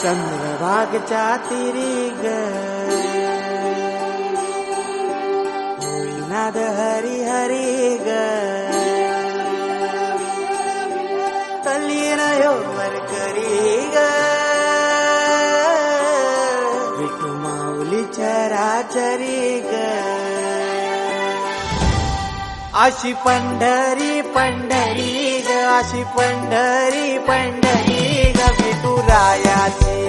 चंद्रभागच्या तिरी ग होईनाद हरी हरी ग तल्लीन यो मरकरी ग विठू माऊली चराचरी ग अशी पंढरी पंढरी ग अशी पंढरी पंढरी ग विठू रायाची